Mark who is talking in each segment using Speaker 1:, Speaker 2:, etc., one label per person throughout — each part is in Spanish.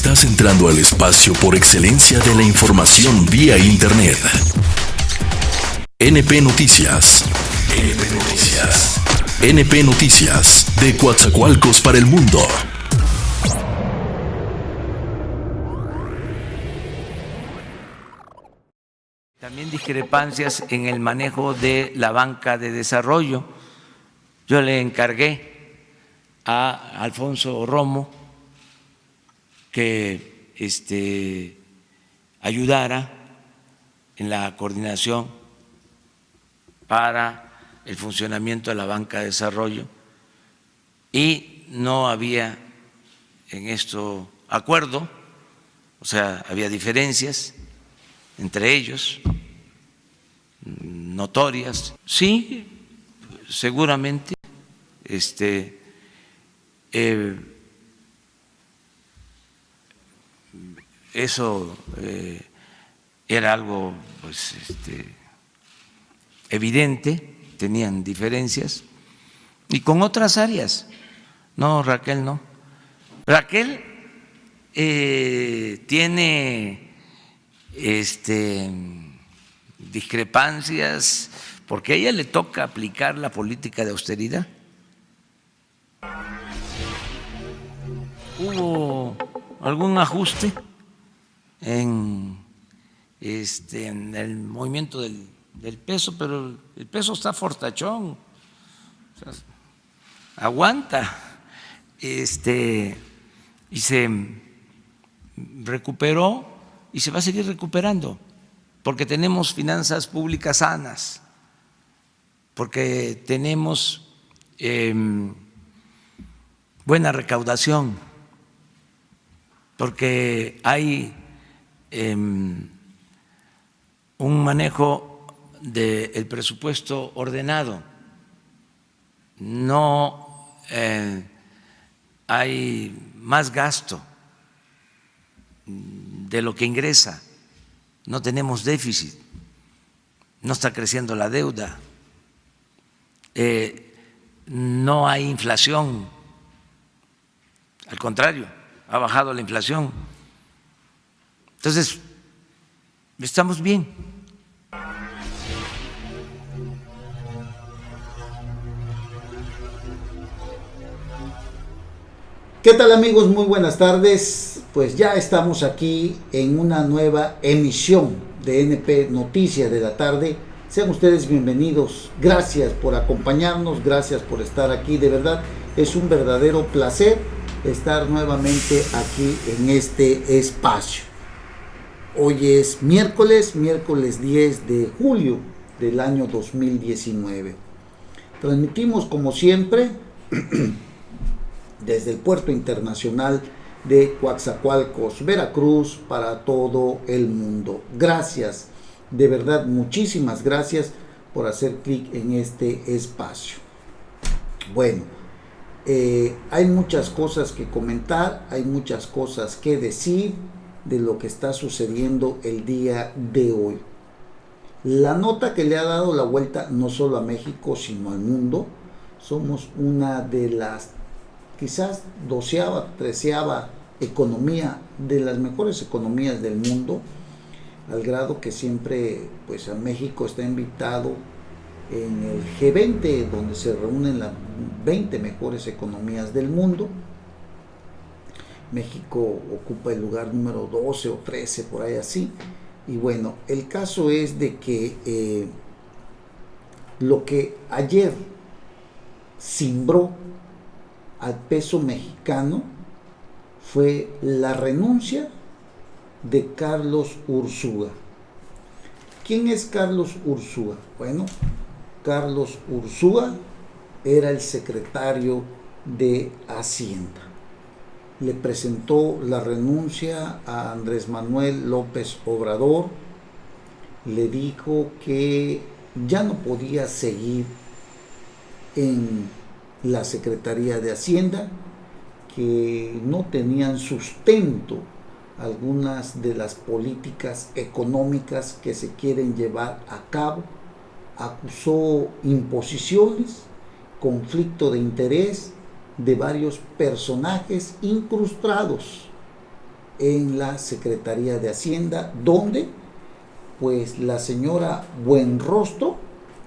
Speaker 1: Estás entrando al espacio por excelencia de la información vía Internet. NP Noticias. NP Noticias. NP Noticias. De Coatzacoalcos para el mundo.
Speaker 2: También discrepancias en el manejo de la banca de desarrollo. Yo le encargué a Alfonso Romo que ayudara en la coordinación para el funcionamiento de la banca de desarrollo, y no había en esto acuerdo, o sea, había diferencias entre ellos, notorias. Sí, seguramente eso era algo pues evidente, tenían diferencias, y con otras áreas. No, Raquel no. Raquel tiene discrepancias porque a ella le toca aplicar la política de austeridad. Hubo algún ajuste en el movimiento del peso, pero el peso está fortachón, o sea, aguanta, y se recuperó y se va a seguir recuperando, porque tenemos finanzas públicas sanas, porque tenemos buena recaudación, porque hay un manejo del presupuesto ordenado, no hay más gasto de lo que ingresa, no tenemos déficit, no está creciendo la deuda, no hay inflación, al contrario, ha bajado la inflación. Entonces, estamos bien.
Speaker 3: ¿Qué tal, amigos? Muy buenas tardes. Pues ya estamos aquí en una nueva emisión de NP Noticias de la tarde. Sean ustedes bienvenidos. Gracias por acompañarnos, gracias por estar aquí. De verdad, es un verdadero placer estar nuevamente aquí en este espacio. Hoy es miércoles 10 de julio del año 2019. Transmitimos como siempre desde el Puerto Internacional de Coatzacoalcos, Veracruz, para todo el mundo. Gracias, de verdad, muchísimas gracias por hacer clic en este espacio. Bueno, hay muchas cosas que comentar, hay muchas cosas que decir de lo que está sucediendo el día de hoy. La nota que le ha dado la vuelta no solo a México, sino al mundo. Somos una de las quizás 12ª, 13ª economía, de las mejores economías del mundo, al grado que siempre pues a México está invitado en el G20, donde se reúnen las 20 mejores economías del mundo. México ocupa el lugar número 12 o 13, por ahí así. Y bueno, el caso es de que lo que ayer cimbró al peso mexicano fue la renuncia de Carlos Ursúa. ¿Quién es Carlos Ursúa? Bueno, Carlos Ursúa era el secretario de Hacienda. Le presentó la renuncia a Andrés Manuel López Obrador, le dijo que ya no podía seguir en la Secretaría de Hacienda, que no tenían sustento algunas de las políticas económicas que se quieren llevar a cabo. Acusó imposiciones, conflicto de interés de varios personajes incrustados en la Secretaría de Hacienda, donde pues la señora Buenrostro,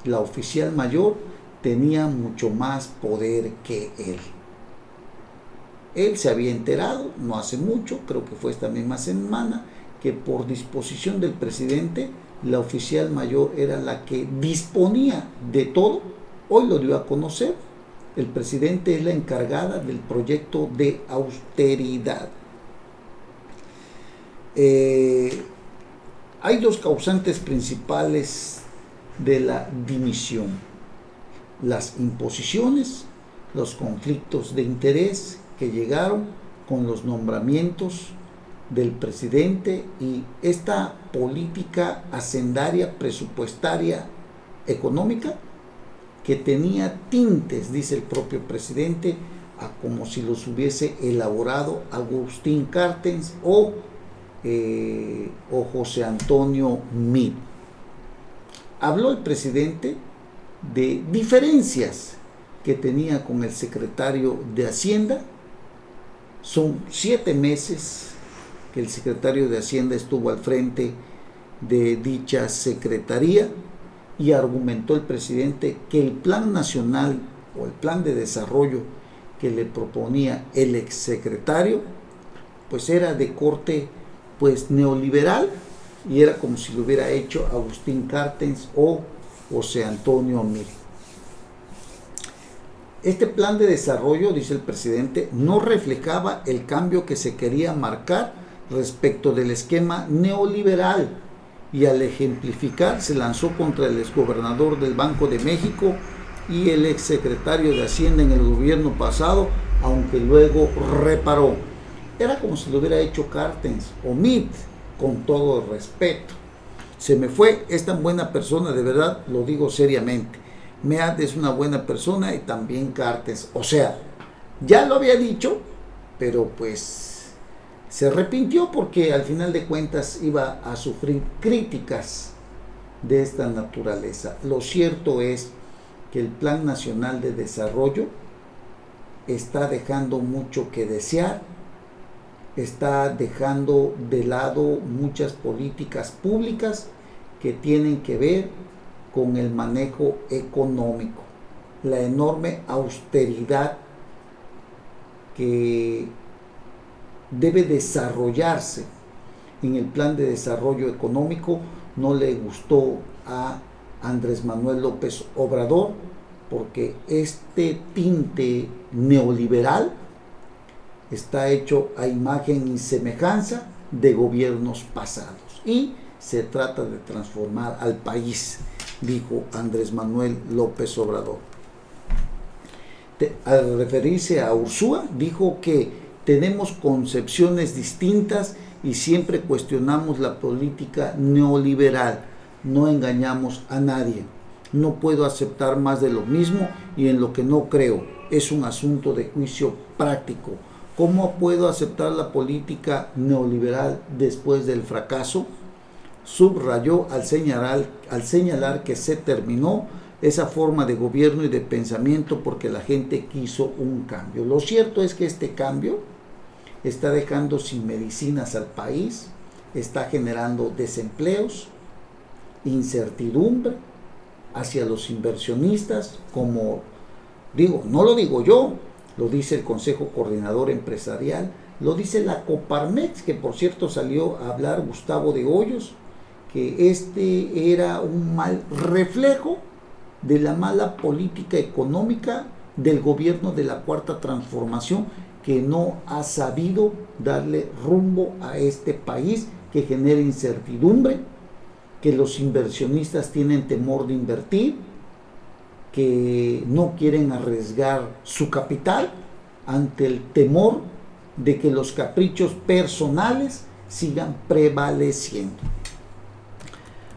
Speaker 3: la oficial mayor, tenía mucho más poder que él. Él se había enterado, no hace mucho, creo que fue esta misma semana, que por disposición del presidente, la oficial mayor era la que disponía de todo. Hoy lo dio a conocer. El presidente es la encargada del proyecto de austeridad. Hay dos causantes principales de la dimisión: las imposiciones, los conflictos de interés que llegaron con los nombramientos del presidente y esta política hacendaria, presupuestaria, económica, que tenía tintes, dice el propio presidente, a como si los hubiese elaborado Agustín Carstens o José Antonio Meade. Habló el presidente de diferencias que tenía con el secretario de Hacienda. Son 7 meses que el secretario de Hacienda estuvo al frente de dicha secretaría, y argumentó el presidente que el plan nacional o el plan de desarrollo que le proponía el exsecretario pues era de corte pues neoliberal, y era como si lo hubiera hecho Agustín Carstens o José Antonio Meade. Este plan de desarrollo, dice el presidente, no reflejaba el cambio que se quería marcar respecto del esquema neoliberal, y al ejemplificar se lanzó contra el exgobernador del Banco de México y el exsecretario de Hacienda en el gobierno pasado, aunque luego reparó. Era como si lo hubiera hecho Carstens o Meade, con todo respeto. Se me fue, es tan buena persona, de verdad, lo digo seriamente. Meade es una buena persona y también Carstens. O sea, ya lo había dicho, pero pues se arrepintió porque al final de cuentas iba a sufrir críticas de esta naturaleza. Lo cierto es que el Plan Nacional de Desarrollo está dejando mucho que desear, está dejando de lado muchas políticas públicas que tienen que ver con el manejo económico, la enorme austeridad que debe desarrollarse en el plan de desarrollo económico. No le gustó a Andrés Manuel López Obrador porque este tinte neoliberal está hecho a imagen y semejanza de gobiernos pasados y se trata de transformar al país, dijo Andrés Manuel López Obrador. Al referirse a Ursúa, dijo que tenemos concepciones distintas y siempre cuestionamos la política neoliberal. No engañamos a nadie. No puedo aceptar más de lo mismo y en lo que no creo. Es un asunto de juicio práctico. ¿Cómo puedo aceptar la política neoliberal después del fracaso? Subrayó al señalar que se terminó esa forma de gobierno y de pensamiento porque la gente quiso un cambio. Lo cierto es que este cambio está dejando sin medicinas al país, está generando desempleos, incertidumbre hacia los inversionistas, como digo, no lo digo yo, lo dice el Consejo Coordinador Empresarial, lo dice la Coparmex, que por cierto salió a hablar Gustavo de Hoyos, que este era un mal reflejo de la mala política económica del gobierno de la Cuarta Transformación, que no ha sabido darle rumbo a este país, que genera incertidumbre, que los inversionistas tienen temor de invertir, que no quieren arriesgar su capital ante el temor de que los caprichos personales sigan prevaleciendo.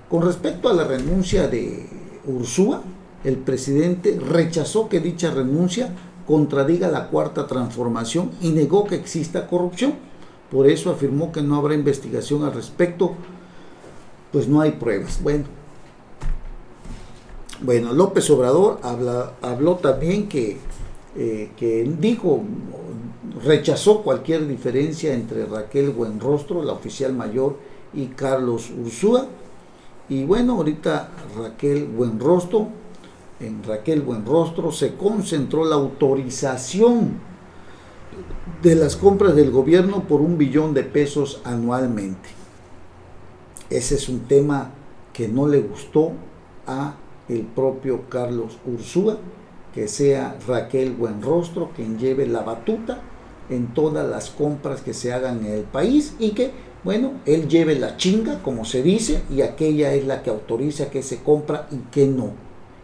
Speaker 3: Con respecto a la renuncia de Ursúa, el presidente rechazó que dicha renuncia contradiga la Cuarta Transformación y negó que exista corrupción. Por eso afirmó que no habrá investigación al respecto, pues no hay pruebas. Bueno, López Obrador habló también que dijo, rechazó cualquier diferencia entre Raquel Buenrostro, la oficial mayor, y Carlos Ursúa. Y bueno, ahorita en Raquel Buenrostro se concentró la autorización de las compras del gobierno por $1 billón anualmente. Ese es un tema que no le gustó a el propio Carlos Ursúa, que sea Raquel Buenrostro quien lleve la batuta en todas las compras que se hagan en el país, y que, bueno, él lleve la chinga, como se dice, y aquella es la que autoriza que se compra y que no.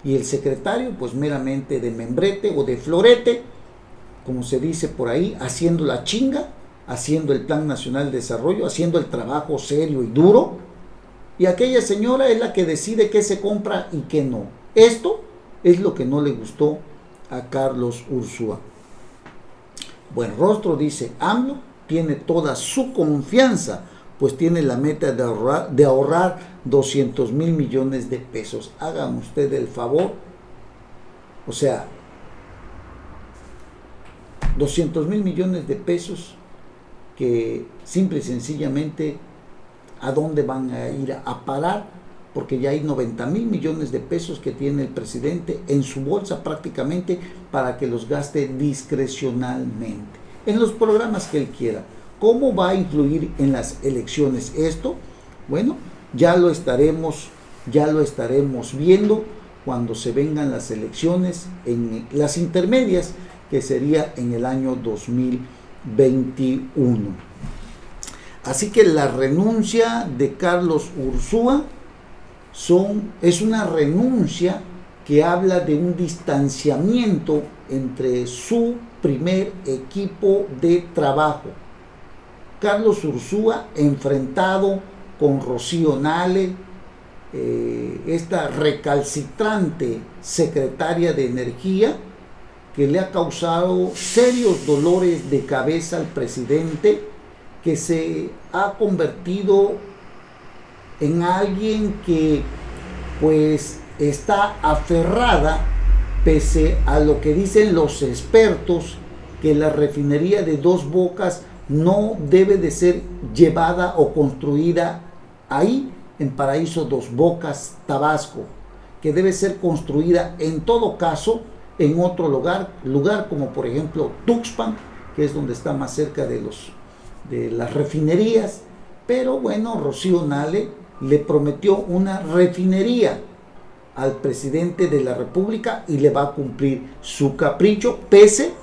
Speaker 3: Y el secretario, pues meramente de membrete o de florete, como se dice por ahí, haciendo la chinga, haciendo el Plan Nacional de Desarrollo, haciendo el trabajo serio y duro, y aquella señora es la que decide qué se compra y qué no. Esto es lo que no le gustó a Carlos Ursúa. Buenrostro dice: AMLO tiene toda su confianza, pues tiene la meta de ahorrar 200 mil millones de pesos. Hagan usted el favor, o sea, 200 mil millones de pesos que simple y sencillamente, ¿a dónde van a ir a parar? Porque ya hay 90 mil millones de pesos que tiene el presidente en su bolsa prácticamente para que los gaste discrecionalmente en los programas que él quiera. ¿Cómo va a influir en las elecciones esto? Bueno, ya lo estaremos viendo cuando se vengan las elecciones, en las intermedias, que sería en el año 2021. Así que la renuncia de Carlos Ursúa es una renuncia que habla de un distanciamiento entre su primer equipo de trabajo. Carlos Ursúa, enfrentado con Rocío Nale, esta recalcitrante secretaria de Energía, que le ha causado serios dolores de cabeza al presidente, que se ha convertido en alguien que pues está aferrada, pese a lo que dicen los expertos, que la refinería de Dos Bocas no debe de ser llevada o construida ahí en Paraíso Dos Bocas, Tabasco, que debe ser construida en todo caso en otro lugar como por ejemplo Tuxpan, que es donde está más cerca de las refinerías. Pero bueno, Rocío Nale le prometió una refinería al presidente de la República y le va a cumplir su capricho, pese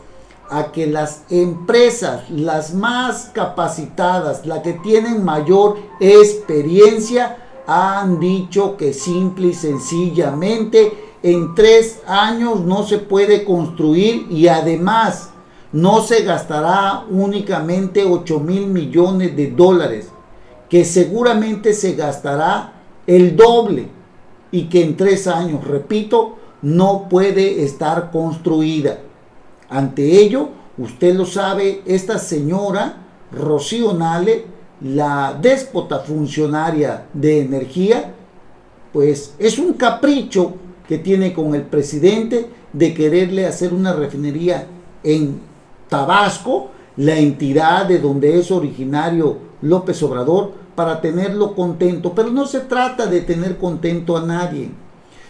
Speaker 3: a que las empresas, las más capacitadas, las que tienen mayor experiencia, han dicho que simple y sencillamente en 3 años no se puede construir, y además no se gastará únicamente 8 mil millones de dólares, que seguramente se gastará el doble, y que en 3 años, repito, no puede estar construida. Ante ello, usted lo sabe, esta señora Rocío Nale, la déspota funcionaria de energía, pues es un capricho que tiene con el presidente de quererle hacer una refinería en Tabasco, la entidad de donde es originario López Obrador, para tenerlo contento. Pero no se trata de tener contento a nadie.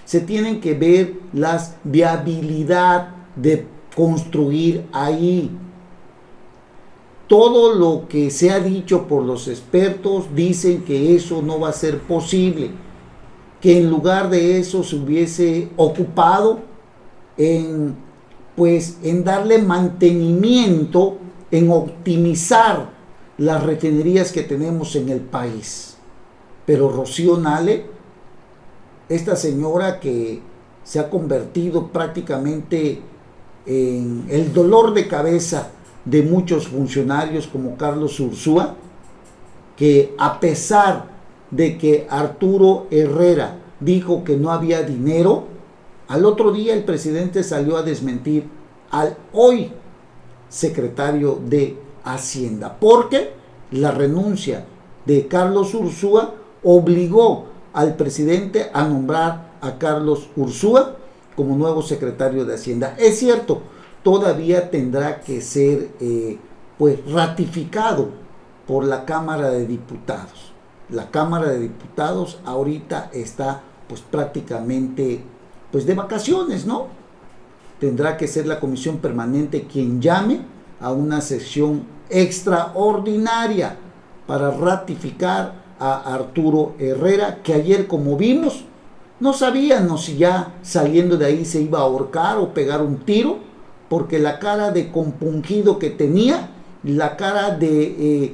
Speaker 3: Se tienen que ver las viabilidad de construir ahí. Todo lo que se ha dicho por los expertos dicen que eso no va a ser posible, que en lugar de eso se hubiese ocupado en darle mantenimiento, en optimizar las refinerías que tenemos en el país. Pero Rocío Nale, esta señora que se ha convertido prácticamente en el dolor de cabeza de muchos funcionarios como Carlos Ursúa, que a pesar de que Arturo Herrera dijo que no había dinero, al otro día el presidente salió a desmentir al hoy secretario de Hacienda, porque la renuncia de Carlos Ursúa obligó al presidente a nombrar a Carlos Ursúa como nuevo secretario de Hacienda. Es cierto, todavía tendrá que ser pues ratificado por la Cámara de Diputados. La Cámara de Diputados ahorita está pues prácticamente pues de vacaciones, ¿no? Tendrá que ser la comisión permanente quien llame a una sesión extraordinaria para ratificar a Arturo Herrera, que ayer, como vimos, no sabíamos si ya saliendo de ahí se iba a ahorcar o pegar un tiro, porque la cara de compungido que tenía, la cara de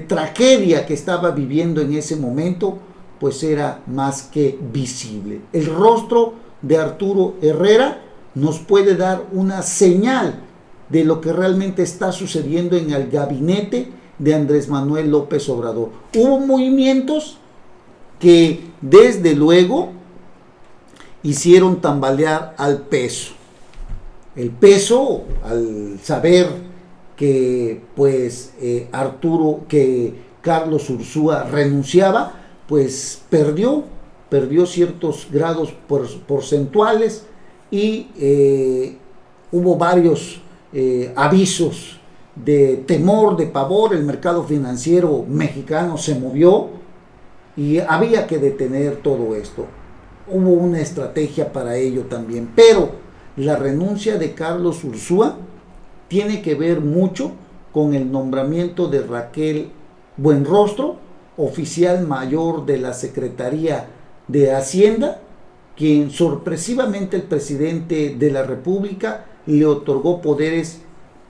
Speaker 3: tragedia que estaba viviendo en ese momento, pues era más que visible. El rostro de Arturo Herrera nos puede dar una señal de lo que realmente está sucediendo en el gabinete de Andrés Manuel López Obrador. Hubo movimientos que desde luego hicieron tambalear al peso. El peso, al saber que pues que Carlos Ursúa renunciaba, pues perdió ciertos grados porcentuales y hubo varios avisos de temor, de pavor. El mercado financiero mexicano se movió y había que detener todo esto. Hubo una estrategia para ello también, pero la renuncia de Carlos Ursúa tiene que ver mucho con el nombramiento de Raquel Buenrostro, oficial mayor de la Secretaría de Hacienda, quien sorpresivamente el presidente de la República le otorgó poderes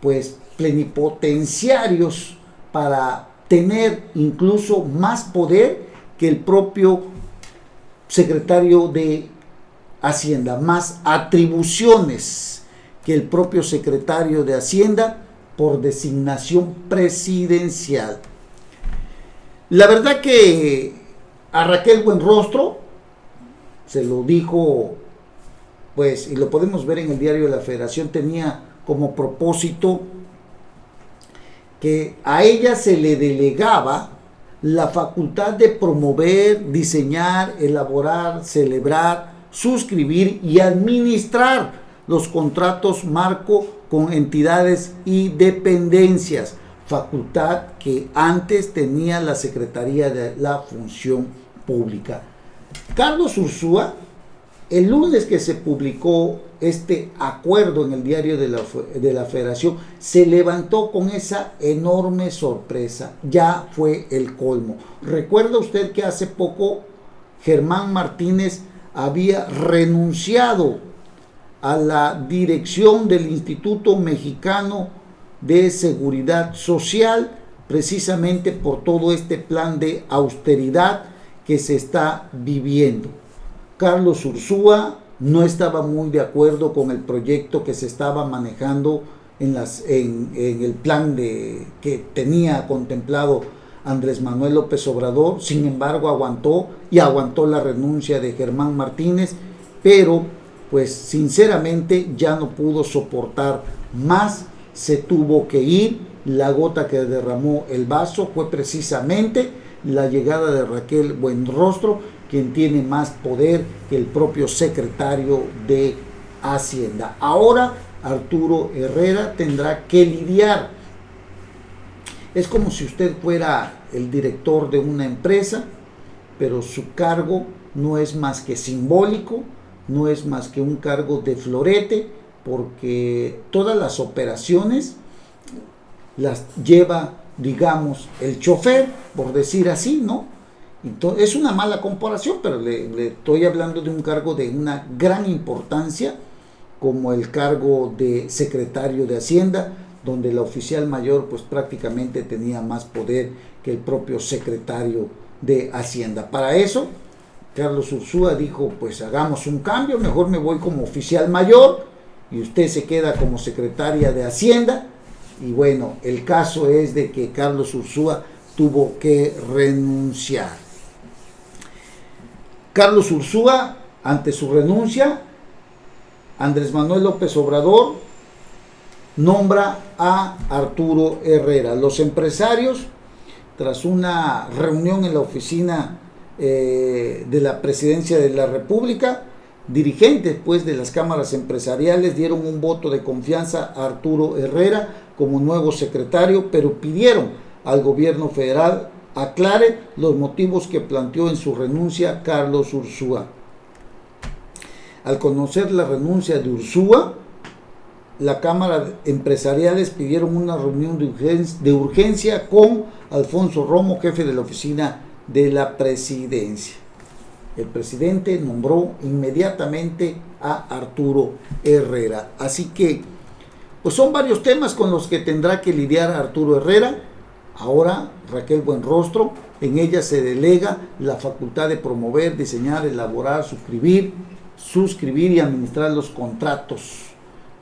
Speaker 3: pues plenipotenciarios para tener incluso más poder que el propio secretario de Hacienda, más atribuciones que el propio secretario de Hacienda por designación presidencial. La verdad que a Raquel Buenrostro se lo dijo, pues, y lo podemos ver en el diario de la Federación, tenía como propósito que a ella se le delegaba la facultad de promover, diseñar, elaborar, celebrar, suscribir y administrar los contratos marco con entidades y dependencias, facultad que antes tenía la Secretaría de la Función Pública. Carlos Ursúa, el lunes que se publicó este acuerdo en el diario de la Federación, se levantó con esa enorme sorpresa. Ya fue el colmo. ¿Recuerda usted que hace poco Germán Martínez había renunciado a la dirección del Instituto Mexicano de Seguridad Social, precisamente por todo este plan de austeridad que se está viviendo? Carlos Ursúa no estaba muy de acuerdo con el proyecto que se estaba manejando en el plan que tenía contemplado Andrés Manuel López Obrador. Sin embargo, aguantó la renuncia de Germán Martínez, pero pues sinceramente ya no pudo soportar más, se tuvo que ir. La gota que derramó el vaso fue precisamente la llegada de Raquel Buenrostro, quien tiene más poder que el propio secretario de Hacienda. Ahora Arturo Herrera tendrá que lidiar. Es como si usted fuera el director de una empresa, pero su cargo no es más que simbólico, no es más que un cargo de florete, porque todas las operaciones las lleva, digamos, el chofer, por decir así, ¿no? Entonces, es una mala comparación, pero le estoy hablando de un cargo de una gran importancia, como el cargo de secretario de Hacienda, donde la oficial mayor pues prácticamente tenía más poder que el propio secretario de Hacienda. Para eso, Carlos Ursúa dijo, pues hagamos un cambio, mejor me voy como oficial mayor y usted se queda como secretaria de Hacienda. Y bueno, el caso es de que Carlos Ursúa tuvo que renunciar. Carlos Ursúa, ante su renuncia, Andrés Manuel López Obrador nombra a Arturo Herrera. Los empresarios, tras una reunión en la oficina de la Presidencia de la República, dirigentes pues de las cámaras empresariales dieron un voto de confianza a Arturo Herrera como nuevo secretario, pero pidieron al gobierno federal aclare los motivos que planteó en su renuncia Carlos Ursúa. Al conocer la renuncia de Ursúa, la Cámara Empresariales pidieron una reunión de urgencia con Alfonso Romo, jefe de la oficina de la presidencia. El presidente nombró inmediatamente a Arturo Herrera. Así que, pues son varios temas con los que tendrá que lidiar Arturo Herrera. Ahora Raquel Buenrostro, en ella se delega la facultad de promover, diseñar, elaborar, suscribir y administrar los contratos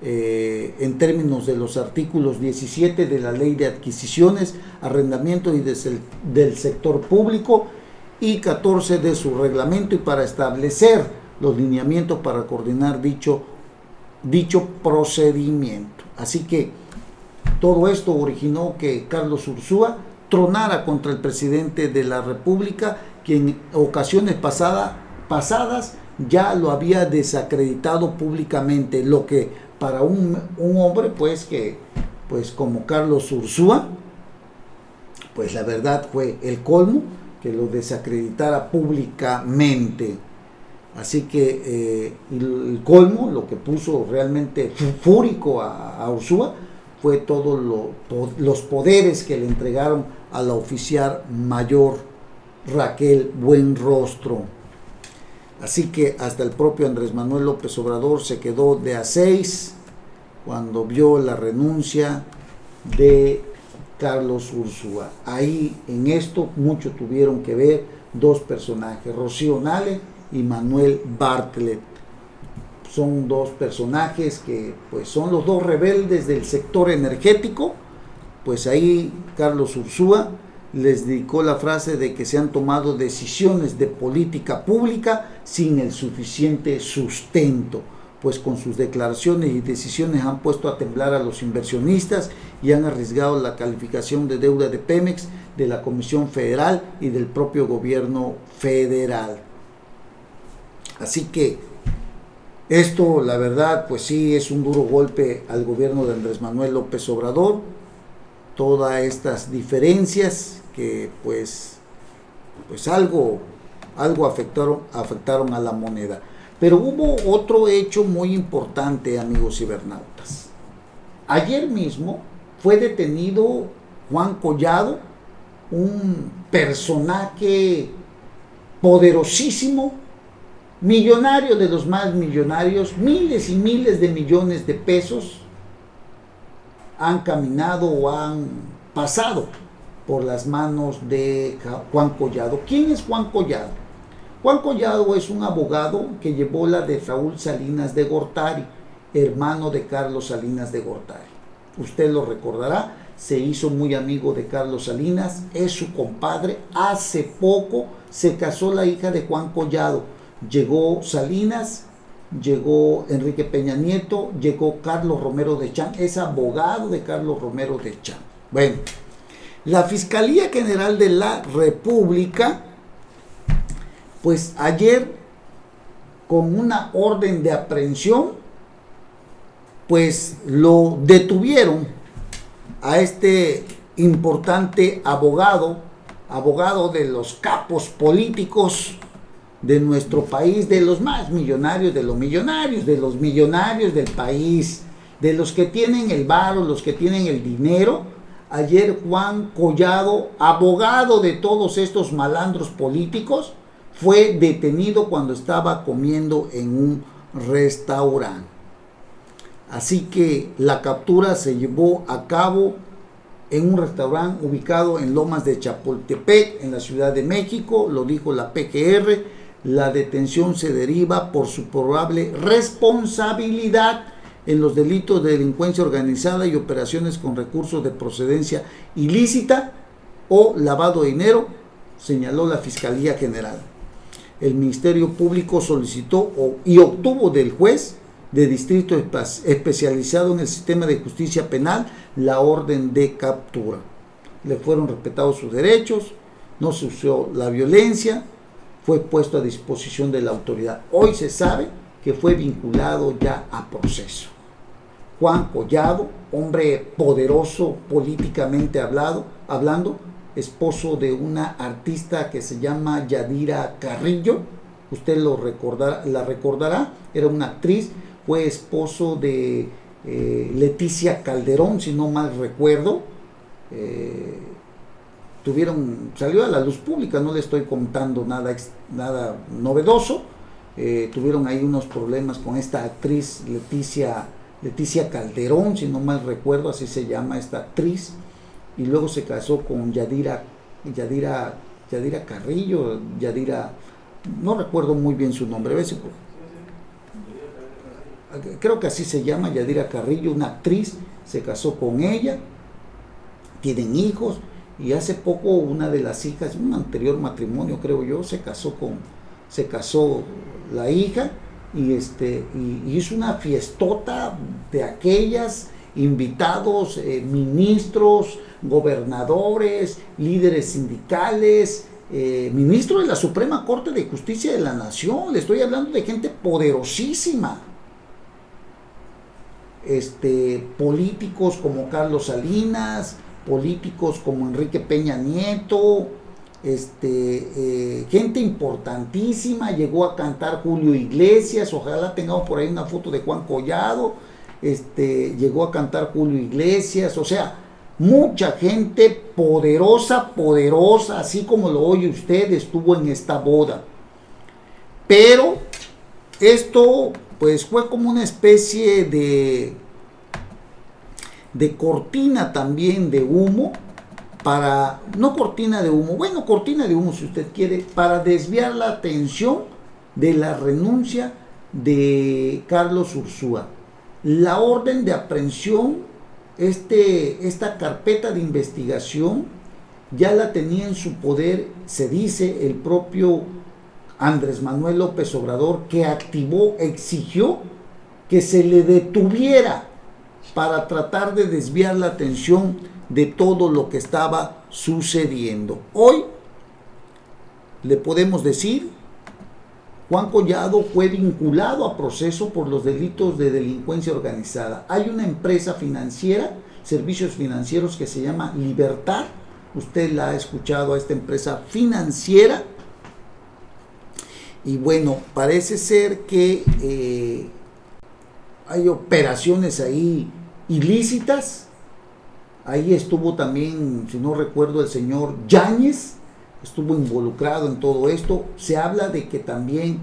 Speaker 3: en términos de los artículos 17 de la Ley de Adquisiciones, Arrendamiento y del Sector Público y 14 de su reglamento, y para establecer los lineamientos para coordinar dicho procedimiento. Así que todo esto originó que Carlos Ursúa tronara contra el presidente de la República, quien en ocasiones pasadas ya lo había desacreditado públicamente, lo que para un hombre pues como Carlos Ursúa, pues la verdad fue el colmo que lo desacreditara públicamente. Así que el colmo, lo que puso realmente fúrico a Ursúa, fue todos los poderes que le entregaron a la oficial mayor Raquel Buenrostro. Así que hasta el propio Andrés Manuel López Obrador se quedó de a 6 cuando vio la renuncia de Carlos Ursúa. Ahí en esto mucho tuvieron que ver dos personajes, Rocío Nale y Manuel Bartlett. Son dos personajes que pues son los dos rebeldes del sector energético. Pues ahí Carlos Ursúa les dedicó la frase de que se han tomado decisiones de política pública sin el suficiente sustento, pues con sus declaraciones y decisiones han puesto a temblar a los inversionistas y han arriesgado la calificación de deuda de Pemex, de la Comisión Federal y del propio gobierno federal. Así que esto, la verdad, pues sí, es un duro golpe al gobierno de Andrés Manuel López Obrador. Todas estas diferencias que pues algo afectaron a la moneda. Pero hubo otro hecho muy importante, amigos cibernautas. Ayer mismo fue detenido Juan Collado, un personaje poderosísimo, millonario de los más millonarios. Miles y miles de millones de pesos han caminado o han pasado por las manos de Juan Collado. ¿Quién es Juan Collado? Juan Collado es un abogado que llevó la de Raúl Salinas de Gortari, hermano de Carlos Salinas de Gortari. Usted lo recordará, se hizo muy amigo de Carlos Salinas, es su compadre. Hace poco se casó la hija de Juan Collado. Llegó Salinas, llegó Enrique Peña Nieto, llegó Carlos Romero de Champ, es abogado de Carlos Romero de Champ. Bueno, la Fiscalía General de la República, pues ayer, con una orden de aprehensión, pues lo detuvieron a este importante abogado de los capos políticos de nuestro país, de los más millonarios, de los millonarios del país, de los que tienen el varo, los que tienen el dinero. Ayer Juan Collado, abogado de todos estos malandros políticos, fue detenido cuando estaba comiendo en un restaurante. Así que la captura se llevó a cabo en un restaurante ubicado en Lomas de Chapultepec, en la Ciudad de México. Lo dijo la PGR. La detención se deriva por su probable responsabilidad en los delitos de delincuencia organizada y operaciones con recursos de procedencia ilícita o lavado de dinero, señaló la Fiscalía General. El Ministerio Público solicitó y obtuvo del juez de distrito especializado en el sistema de justicia penal la orden de captura. Le fueron respetados sus derechos, no se usó la violencia, fue puesto a disposición de la autoridad. Hoy se sabe que fue vinculado ya a proceso. Juan Collado, hombre poderoso políticamente hablando, esposo de una artista que se llama Yadira Carrillo. Usted la recordará, era una actriz, fue esposo de Leticia Calderón, si no mal recuerdo. Salió a la luz pública, no le estoy contando nada novedoso. Tuvieron ahí unos problemas con esta actriz Leticia Calderón, si no mal recuerdo, así se llama esta actriz, y luego se casó con Yadira Carrillo, no recuerdo muy bien su nombre, creo que así se llama, Yadira Carrillo, una actriz, se casó con ella, tienen hijos, y hace poco una de las hijas, un anterior matrimonio creo yo, se casó la hija, y hizo una fiestota de aquellas, invitados, ministros, gobernadores, líderes sindicales, ministro de la Suprema Corte de Justicia de la Nación. Le estoy hablando de gente poderosísima, políticos como Carlos Salinas, políticos como Enrique Peña Nieto, gente importantísima. Llegó a cantar Julio Iglesias, ojalá tengamos por ahí una foto de Juan Collado. Llegó a cantar Julio Iglesias, o sea, mucha gente poderosa, así como lo oye usted, estuvo en esta boda. Pero esto pues fue como una especie de cortina también de humo, cortina de humo si usted quiere, para desviar la atención de la renuncia de Carlos Ursúa. La orden de aprehensión, esta carpeta de investigación, ya la tenía en su poder, se dice, el propio Andrés Manuel López Obrador, que exigió que se le detuviera para tratar de desviar la atención de todo lo que estaba sucediendo. Hoy le podemos decir, Juan Collado fue vinculado a proceso por los delitos de delincuencia organizada. Hay una empresa financiera, servicios financieros, que se llama Libertad. Usted la ha escuchado, a esta empresa financiera. Y bueno, parece ser que hay operaciones ahí ilícitas. Ahí estuvo también, si no recuerdo, el señor Yáñez, estuvo involucrado en todo esto. Se habla de que también,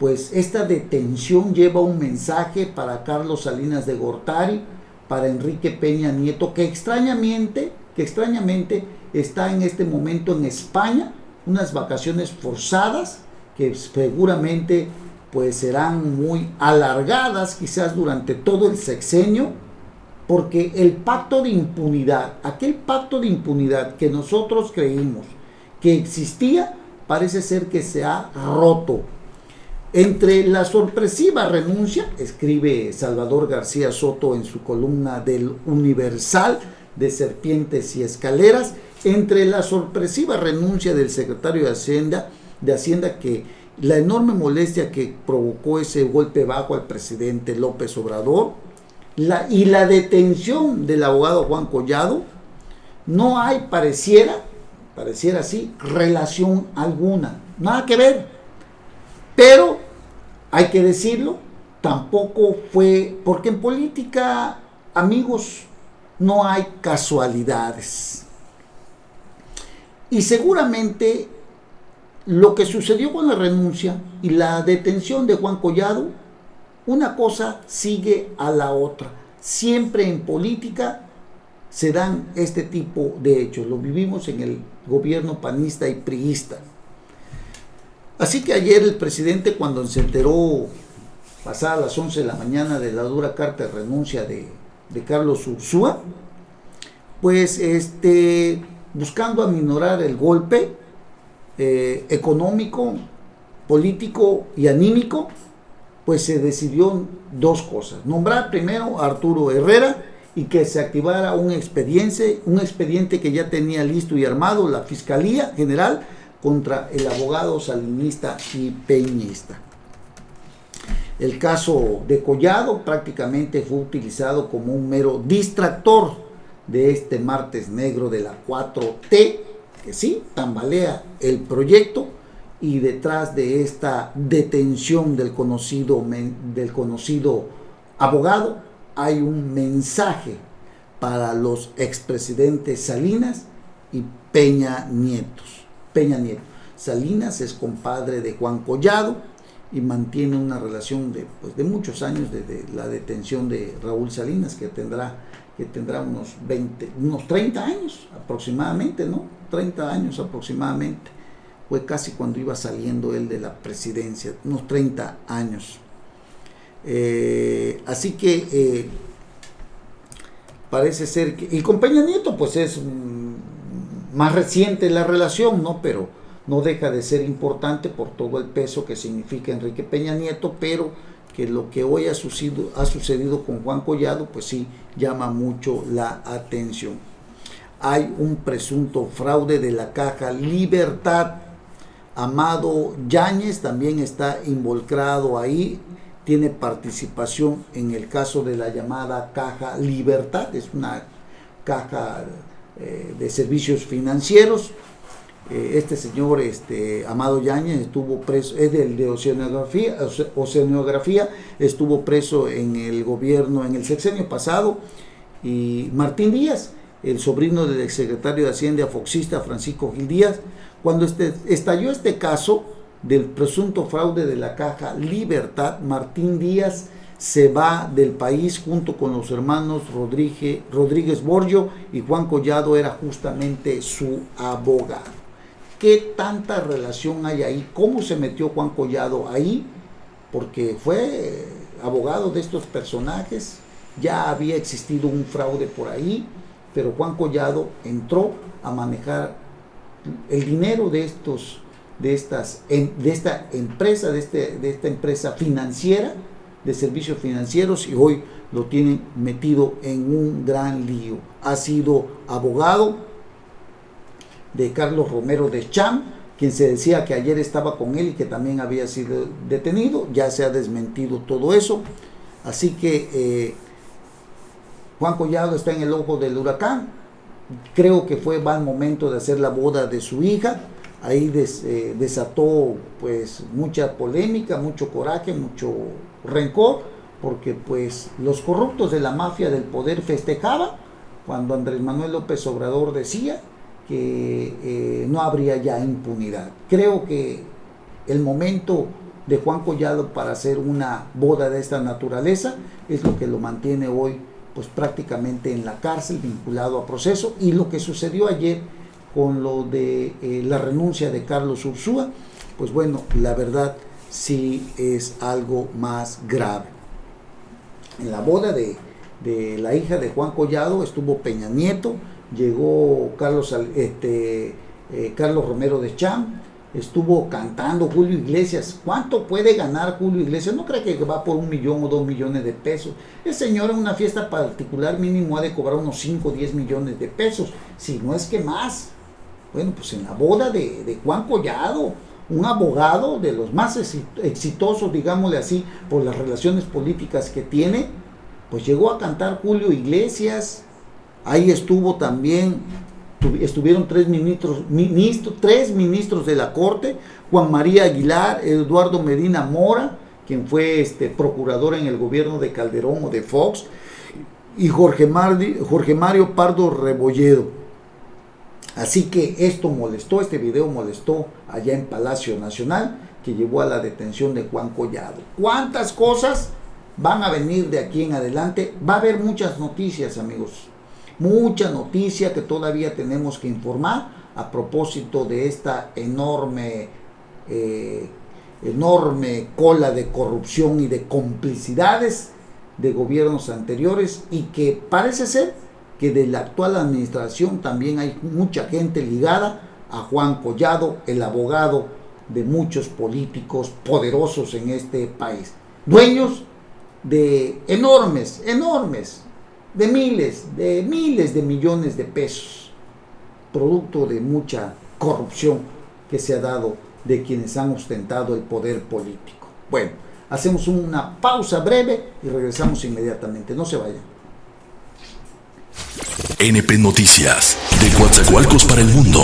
Speaker 3: pues, esta detención lleva un mensaje para Carlos Salinas de Gortari, para Enrique Peña Nieto, que extrañamente está en este momento en España, unas vacaciones forzadas, que seguramente pues serán muy alargadas, quizás durante todo el sexenio, porque el pacto de impunidad, aquel pacto de impunidad que nosotros creímos que existía, parece ser que se ha roto. Entre la sorpresiva renuncia, escribe Salvador García Soto en su columna del Universal de Serpientes y Escaleras, entre la sorpresiva renuncia del secretario de Hacienda, que la enorme molestia que provocó ese golpe bajo al presidente López Obrador, y la detención del abogado Juan Collado, no hay, pareciera así, relación alguna, nada que ver. Pero hay que decirlo, tampoco fue, porque en política, amigos, no hay casualidades. Y seguramente lo que sucedió con la renuncia y la detención de Juan Collado, una cosa sigue a la otra. Siempre en política se dan este tipo de hechos. Lo vivimos en el gobierno panista y priista. Así que ayer el presidente, cuando se enteró, pasadas las 11 de la mañana, de la dura carta de renuncia de Carlos Ursúa, pues buscando aminorar el golpe económico, político y anímico, pues se decidió dos cosas: nombrar primero a Arturo Herrera y que se activara un expediente que ya tenía listo y armado la Fiscalía General contra el abogado salinista y peñista. El caso de Collado prácticamente fue utilizado como un mero distractor de este martes negro de la 4T, que sí, tambalea el proyecto, y detrás de esta detención del conocido abogado hay un mensaje para los expresidentes Salinas y Peña Nieto. Salinas es compadre de Juan Collado y mantiene una relación de muchos años desde la detención de Raúl Salinas, que tendrá unos 30 años aproximadamente, ¿no? 30 años aproximadamente. Fue casi cuando iba saliendo él de la presidencia, unos 30 años. Así que parece ser que... Y con Peña Nieto pues es más reciente la relación, ¿no? Pero no deja de ser importante por todo el peso que significa Enrique Peña Nieto, pero que lo que hoy ha sucedido con Juan Collado, pues sí llama mucho la atención. Hay un presunto fraude de la Caja Libertad. Amado Yáñez también está involucrado ahí, tiene participación en el caso de la llamada Caja Libertad, es una caja de servicios financieros. Este señor, Amado Yáñez, estuvo preso, es de Oceanografía, estuvo preso en el gobierno, en el sexenio pasado. Y Martín Díaz, el sobrino del exsecretario de Hacienda foxista Francisco Gil Díaz, cuando estalló este caso del presunto fraude de la Caja Libertad, Martín Díaz se va del país junto con los hermanos Rodríguez Borjo, y Juan Collado era justamente su abogado. ¿Qué tanta relación hay ahí? ¿Cómo se metió Juan Collado ahí? Porque fue abogado de estos personajes, ya había existido un fraude por ahí, pero Juan Collado entró a manejar el dinero de esta empresa financiera, de servicios financieros, y hoy lo tienen metido en un gran lío. Ha sido abogado de Carlos Romero de Champ, quien se decía que ayer estaba con él y que también había sido detenido. Ya se ha desmentido todo eso, así que Juan Collado está en el ojo del huracán. Creo que va el momento de hacer la boda de su hija. Ahí desató pues mucha polémica, mucho coraje, mucho rencor, porque pues los corruptos de la mafia del poder festejaban cuando Andrés Manuel López Obrador decía que no habría ya impunidad. Creo que el momento de Juan Collado para hacer una boda de esta naturaleza es lo que lo mantiene hoy pues prácticamente en la cárcel, vinculado a proceso. Y lo que sucedió ayer con lo de la renuncia de Carlos Ursúa, pues bueno, la verdad sí es algo más grave. En la boda de la hija de Juan Collado estuvo Peña Nieto, llegó Carlos Romero de Champ, estuvo cantando Julio Iglesias. ¿Cuánto puede ganar Julio Iglesias? No cree que va por 1 millón o 2 millones de pesos. El señor en una fiesta particular mínimo ha de cobrar unos 5 o 10 millones de pesos, si no es que más. Bueno, pues en la boda de Juan Collado, un abogado de los más exitosos, digámosle así, por las relaciones políticas que tiene, pues llegó a cantar Julio Iglesias. Ahí estuvo también, estuvieron tres ministros de la Corte: Juan María Aguilar, Eduardo Medina Mora, quien fue procurador en el gobierno de Calderón o de Fox, y Jorge Mario Pardo Rebolledo. Así que este video molestó allá en Palacio Nacional, que llevó a la detención de Juan Collado. ¿Cuántas cosas van a venir de aquí en adelante? Va a haber muchas noticias, amigos. Mucha noticia que todavía tenemos que informar a propósito de esta enorme cola de corrupción y de complicidades de gobiernos anteriores, y que parece ser que de la actual administración también hay mucha gente ligada a Juan Collado, el abogado de muchos políticos poderosos en este país, dueños de enormes, de miles de millones de pesos, producto de mucha corrupción que se ha dado de quienes han ostentado el poder político. Bueno, Hacemos una pausa breve y regresamos inmediatamente. No se vayan.
Speaker 1: NP Noticias, de Coatzacoalcos para el mundo.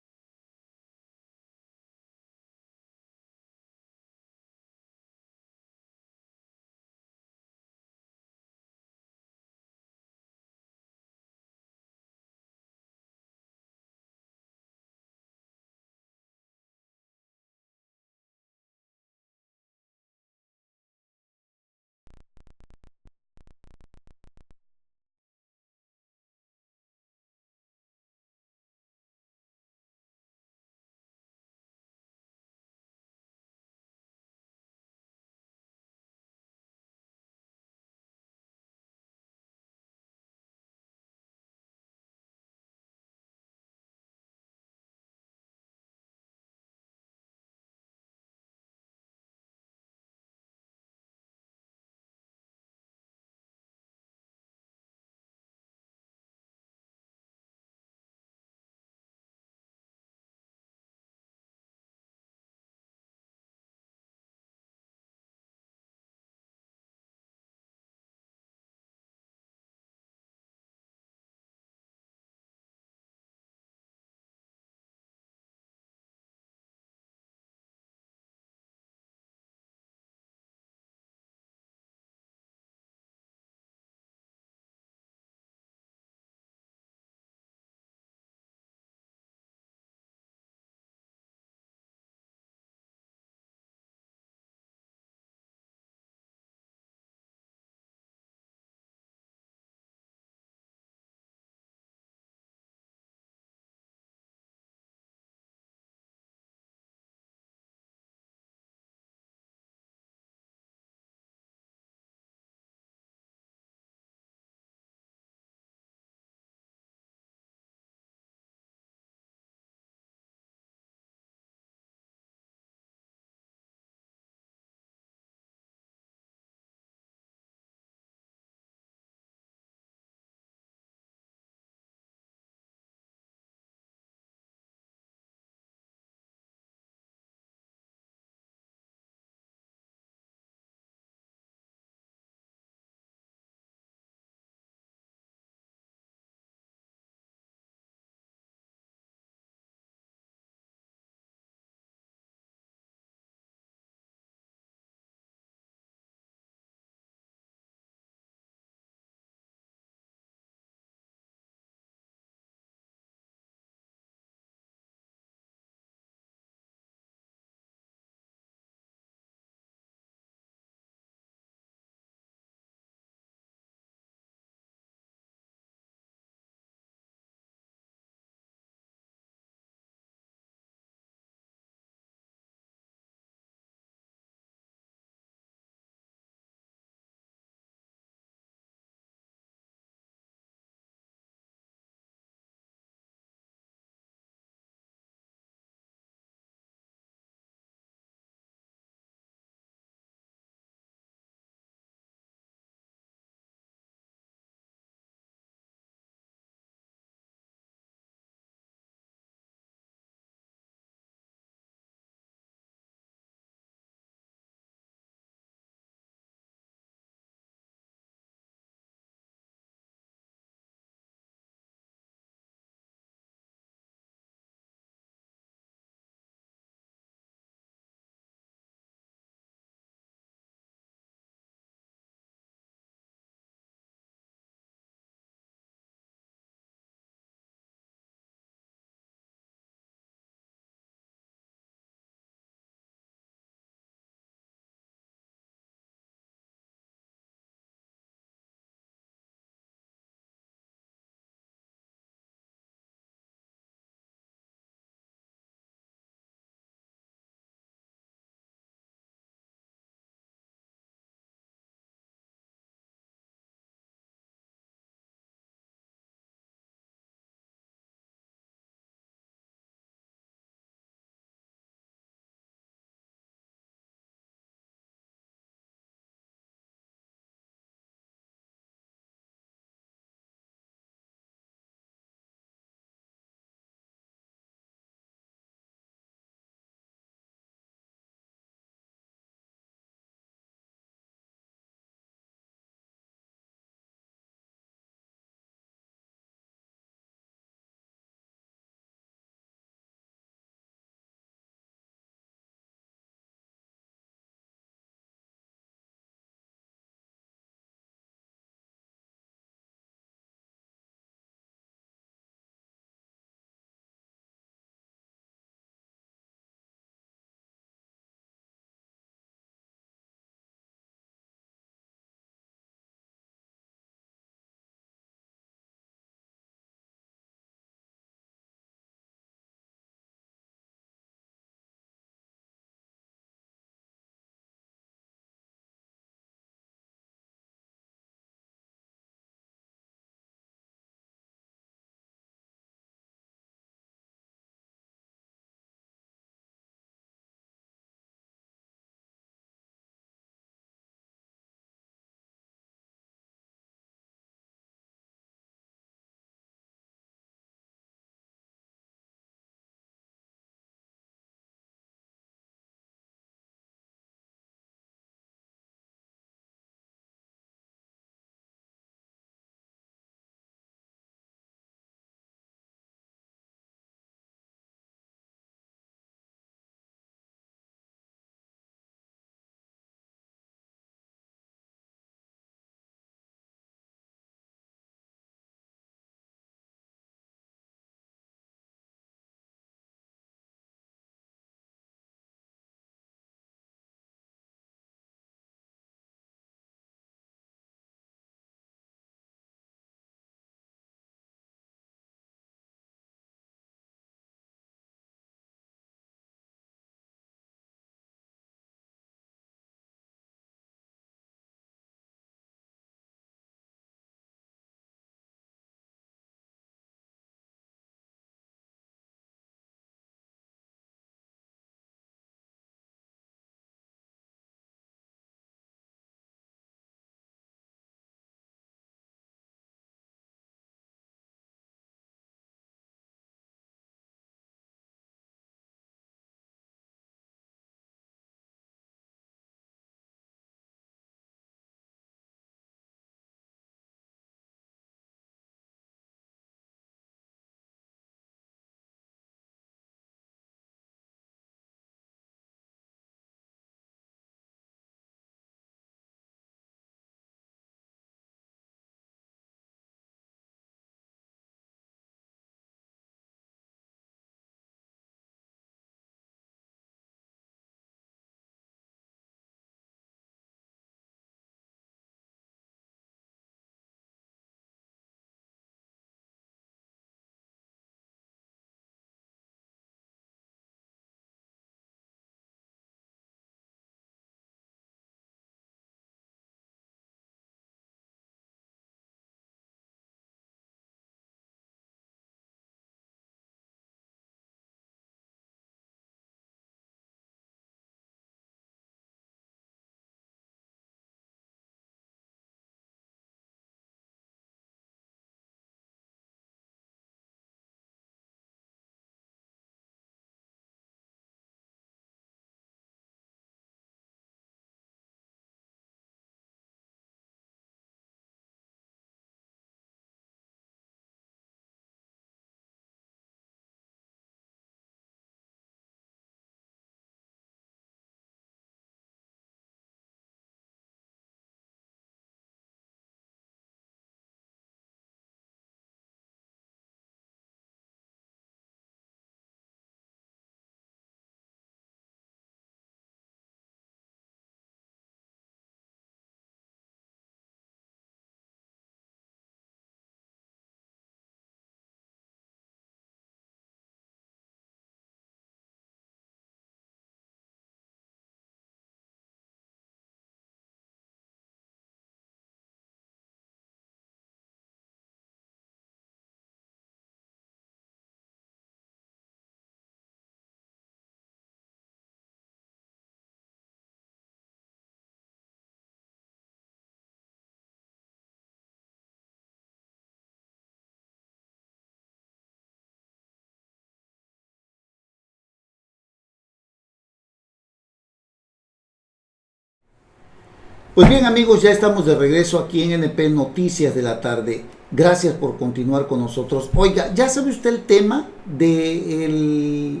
Speaker 3: Pues bien, amigos, ya estamos de regreso aquí en NP Noticias de la Tarde. Gracias por continuar con nosotros. Oiga, ¿ya sabe usted el tema de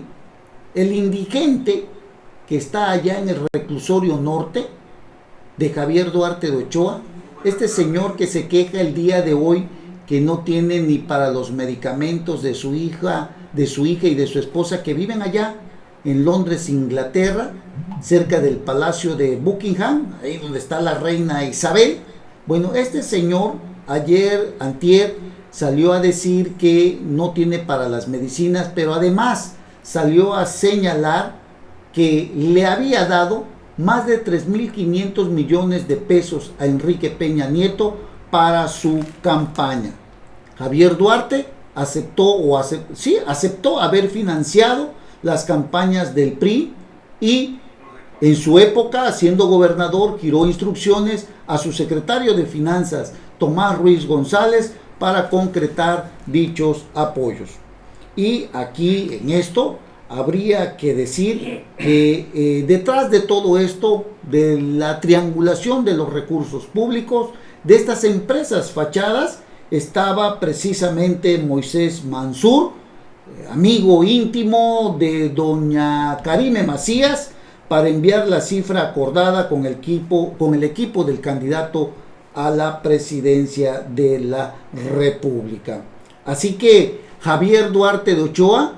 Speaker 3: el indigente que está allá en el reclusorio norte de Javier Duarte de Ochoa? Este señor que se queja el día de hoy que no tiene ni para los medicamentos de su hija y de su esposa, que viven allá en Londres, Inglaterra, cerca del Palacio de Buckingham, ahí donde está la reina Isabel. Bueno, este señor antier, salió a decir que no tiene para las medicinas, pero además salió a señalar que le había dado más de 3.500 millones de pesos a Enrique Peña Nieto para su campaña. Javier Duarte aceptó haber financiado las campañas del PRI y en su época, siendo gobernador, giró instrucciones a su secretario de Finanzas, Tomás Ruiz González, para concretar dichos apoyos. Y aquí en esto habría que decir que detrás de todo esto, de la triangulación de los recursos públicos, de estas empresas fachadas, estaba precisamente Moisés Mansur, amigo íntimo de doña Karime Macías, para enviar la cifra acordada con el equipo del candidato a la presidencia de la República. Así que Javier Duarte de Ochoa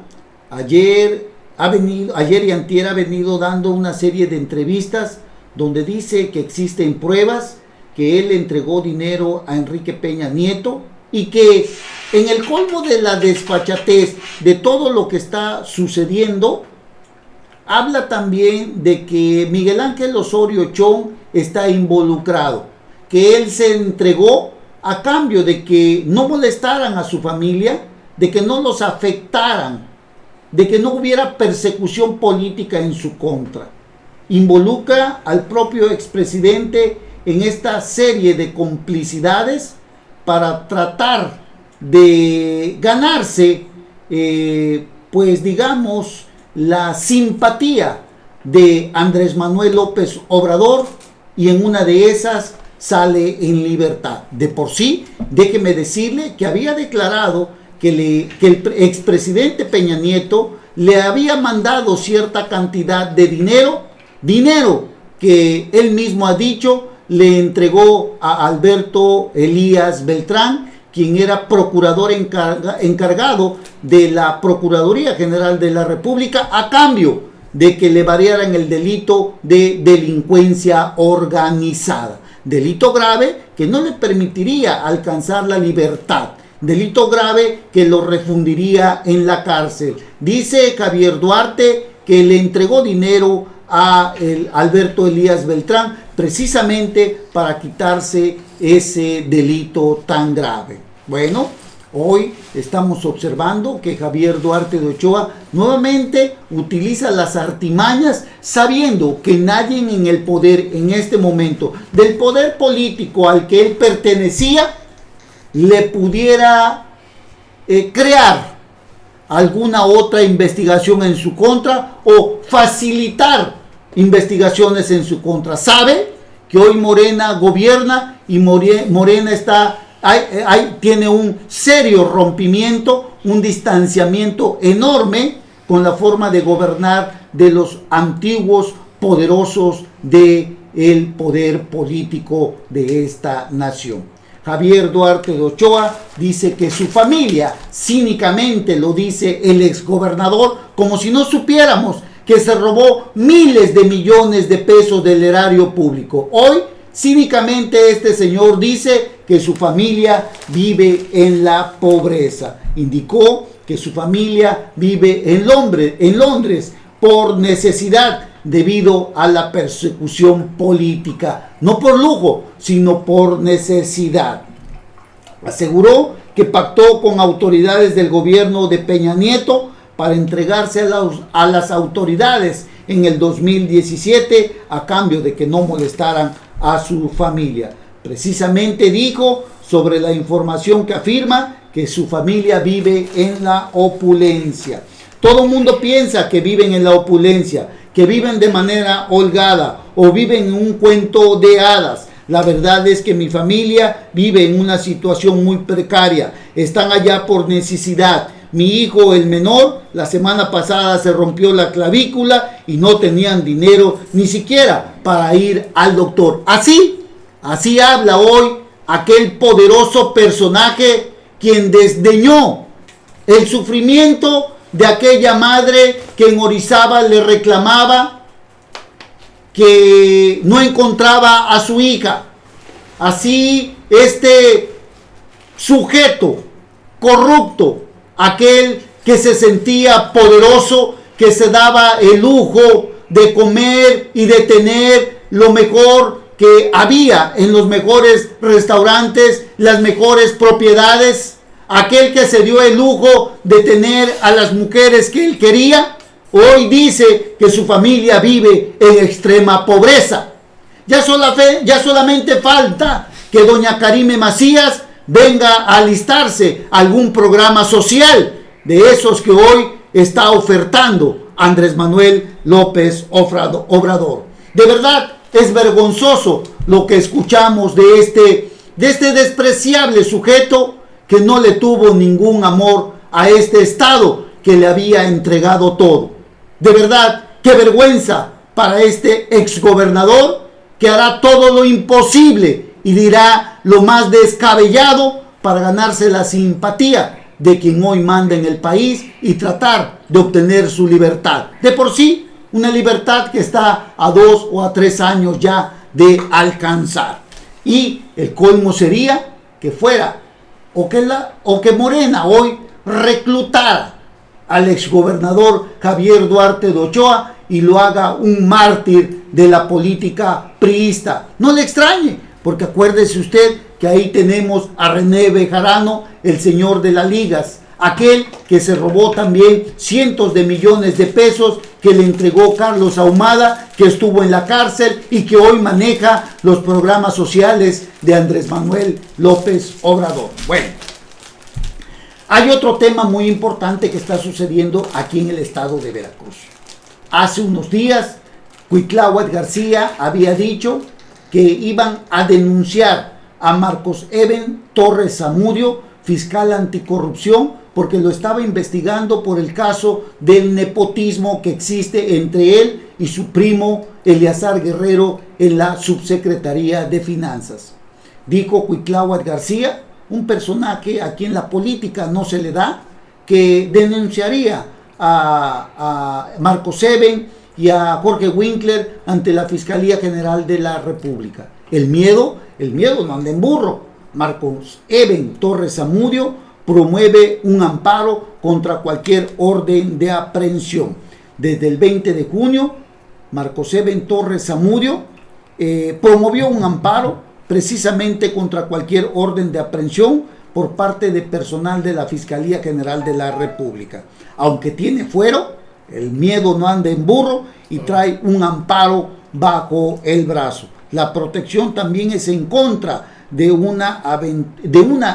Speaker 3: ayer y antier ha venido dando una serie de entrevistas donde dice que existen pruebas que él entregó dinero a Enrique Peña Nieto y que en el colmo de la desfachatez de todo lo que está sucediendo, habla también de que Miguel Ángel Osorio Chong está involucrado, que él se entregó a cambio de que no molestaran a su familia, de que no los afectaran, de que no hubiera persecución política en su contra. Involucra al propio expresidente en esta serie de complicidades para tratar de ganarse, pues digamos, la simpatía de Andrés Manuel López Obrador, y en una de esas sale en libertad. De por sí, déjeme decirle que había declarado que el expresidente Peña Nieto le había mandado cierta cantidad de dinero que él mismo ha dicho le entregó a Alberto Elías Beltrán, quien era procurador encargado de la Procuraduría General de la República, a cambio de que le variaran el delito de delincuencia organizada. Delito grave que no le permitiría alcanzar la libertad. Delito grave que lo refundiría en la cárcel. Dice Javier Duarte que le entregó dinero a Alberto Elías Beltrán precisamente para quitarse ese delito tan grave. Bueno, hoy estamos observando que Javier Duarte de Ochoa nuevamente utiliza las artimañas, sabiendo que nadie en el poder en este momento, del poder político al que él pertenecía, le pudiera crear alguna otra investigación en su contra o facilitar investigaciones en su contra. Sabe que hoy Morena gobierna y Morena tiene un serio rompimiento, un distanciamiento enorme con la forma de gobernar de los antiguos poderosos del poder político de esta nación. Javier Duarte de Ochoa dice que su familia, cínicamente lo dice el exgobernador, como si no supiéramos que se robó miles de millones de pesos del erario público. Hoy, cínicamente, este señor dice que su familia vive en la pobreza. Indicó que su familia vive en Londres por necesidad, debido a la persecución política, no por lujo, sino por necesidad. Aseguró que pactó con autoridades del gobierno de Peña Nieto para entregarse a las autoridades en el 2017 a cambio de que no molestaran a su familia. Precisamente dijo sobre la información que afirma que su familia vive en la opulencia. Todo el mundo piensa que viven en la opulencia, que viven de manera holgada o viven en un cuento de hadas. La verdad es que mi familia vive en una situación muy precaria. Están allá por necesidad. Mi hijo, el menor, la semana pasada se rompió la clavícula y no tenían dinero ni siquiera para ir al doctor. Así habla hoy aquel poderoso personaje quien desdeñó el sufrimiento de aquella madre que en Orizaba le reclamaba que no encontraba a su hija. Así este sujeto corrupto, aquel que se sentía poderoso, que se daba el lujo de comer y de tener lo mejor que había en los mejores restaurantes, las mejores propiedades, aquel que se dio el lujo de tener a las mujeres que él quería, hoy dice que su familia vive en extrema pobreza. Ya solamente falta que doña Karime Macías venga a alistarse a algún programa social de esos que hoy está ofertando Andrés Manuel López Obrador. De verdad es vergonzoso lo que escuchamos de este despreciable sujeto que no le tuvo ningún amor a este Estado que le había entregado todo. De verdad, qué vergüenza para este exgobernador que hará todo lo imposible y dirá lo más descabellado para ganarse la simpatía de quien hoy manda en el país y tratar de obtener su libertad. De por sí, una libertad que está a 2 o a 3 años ya de alcanzar. Y el colmo sería que fuera o que Morena hoy reclutara al exgobernador Javier Duarte de Ochoa y lo haga un mártir de la política priista. No le extrañe, porque acuérdese usted que ahí tenemos a René Bejarano, el señor de las ligas, aquel que se robó también cientos de millones de pesos que le entregó Carlos Ahumada, que estuvo en la cárcel y que hoy maneja los programas sociales de Andrés Manuel López Obrador. Bueno, hay otro tema muy importante que está sucediendo aquí en el estado de Veracruz. Hace unos días, Cuitláhuac García había dicho que iban a denunciar a Marcos Eben Torres Zamudio, fiscal anticorrupción, porque lo estaba investigando por el caso del nepotismo que existe entre él y su primo Eleazar Guerrero en la subsecretaría de Finanzas. Dijo Cuitláhuac García, un personaje a quien la política no se le da, que denunciaría a Marcos Eben y a Jorge Winkler ante la Fiscalía General de la República. El miedo no anda en burro. Marcos Eben Torres Zamudio promueve un amparo contra cualquier orden de aprehensión. Desde el 20 de junio, Marcos Eben Torres Zamudio promovió un amparo precisamente contra cualquier orden de aprehensión por parte de personal de la Fiscalía General de la República. Aunque tiene fuero, el miedo no anda en burro y trae un amparo bajo el brazo. La protección también es en contra de una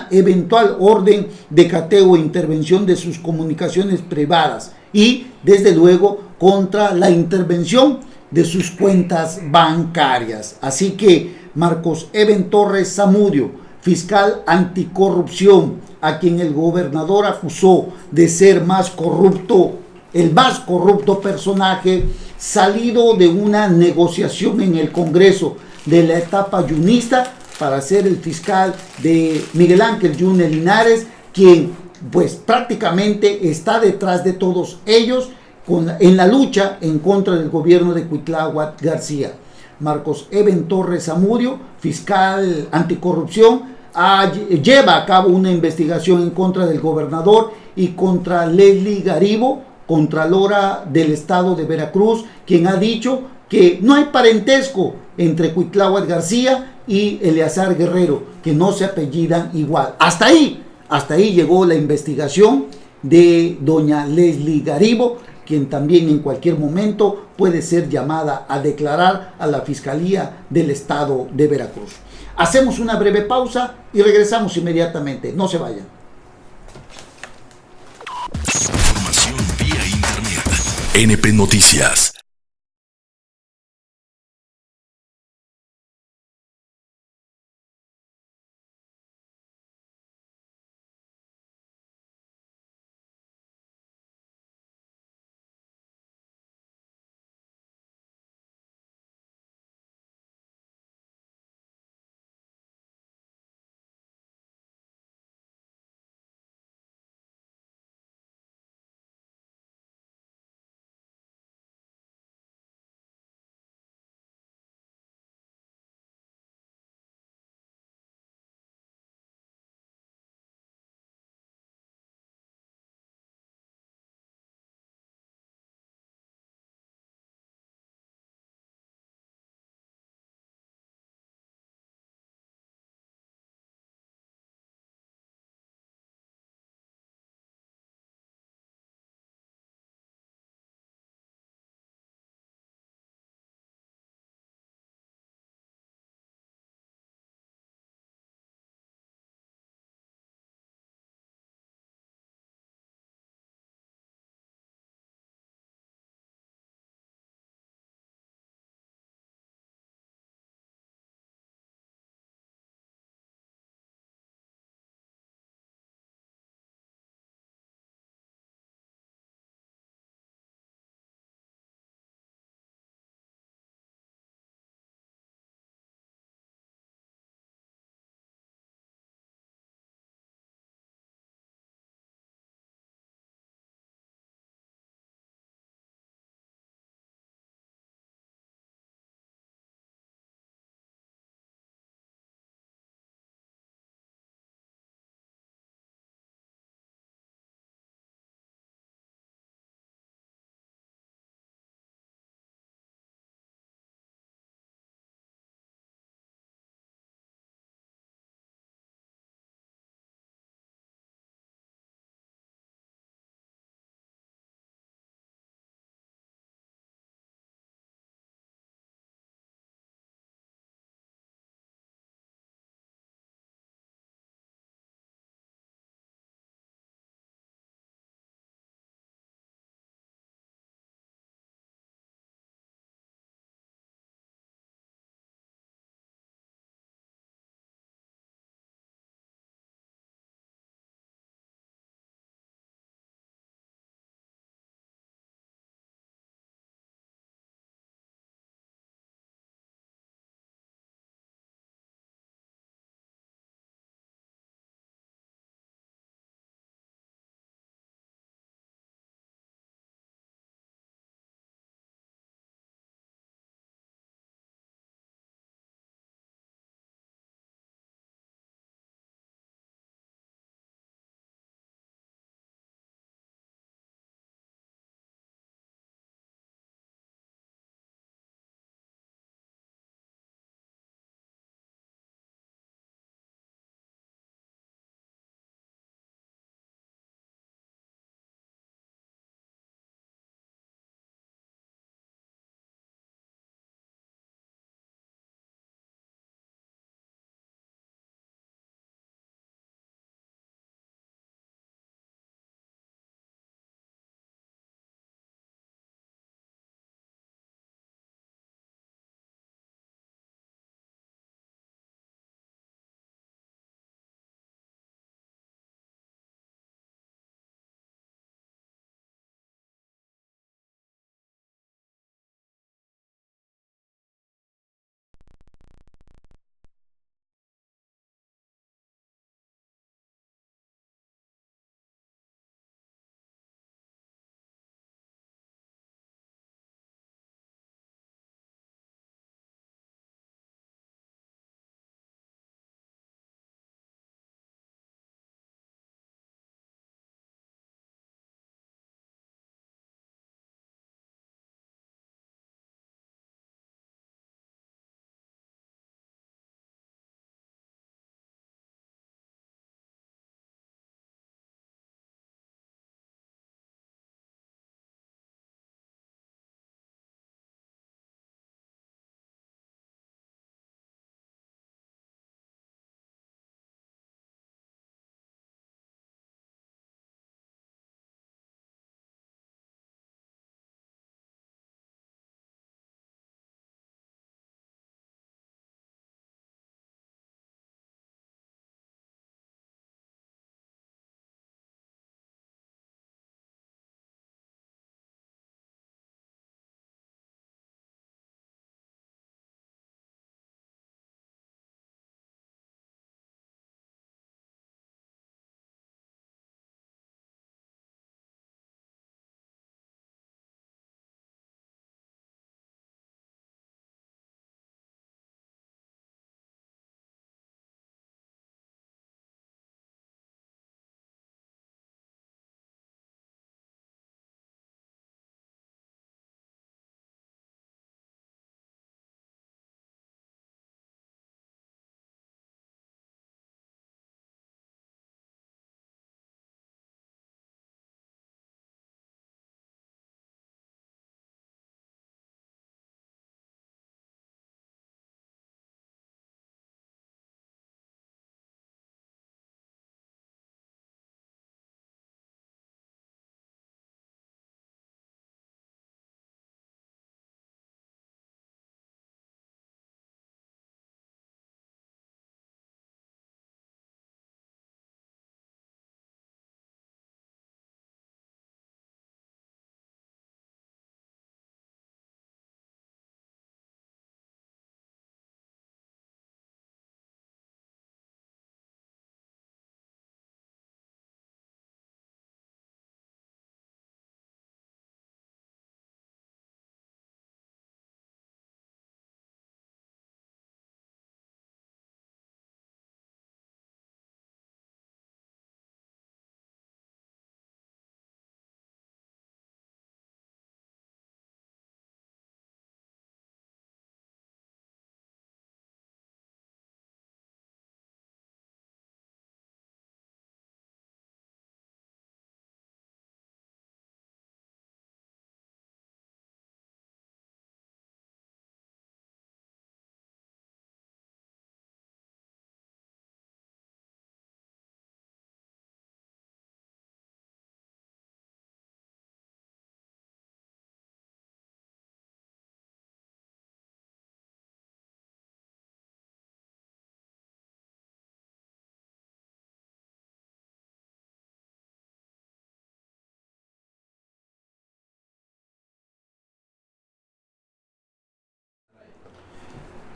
Speaker 3: eventual orden de cateo e intervención de sus comunicaciones privadas y, desde luego, contra la intervención de sus cuentas bancarias. Así que Marcos Eben Torres Zamudio, fiscal anticorrupción, a quien el gobernador acusó de ser el más corrupto personaje salido de una negociación en el Congreso de la etapa yunista para ser el fiscal de Miguel Ángel Yunes Linares, quien pues prácticamente está detrás de todos ellos en la lucha en contra del gobierno de Cuitláhuac García. Marcos Eben Torres Zamudio, fiscal anticorrupción, lleva a cabo una investigación en contra del gobernador y contra Leslie Garibo, contralora del estado de Veracruz, quien ha dicho que no hay parentesco entre Cuitláhuac García y Eleazar Guerrero, que no se apellidan igual. Hasta ahí llegó la investigación de doña Leslie Garibo, quien también en cualquier momento puede ser llamada a declarar a la Fiscalía del Estado de Veracruz. Hacemos una breve pausa y regresamos inmediatamente. No se vayan.
Speaker 1: Información vía internet. NP Noticias.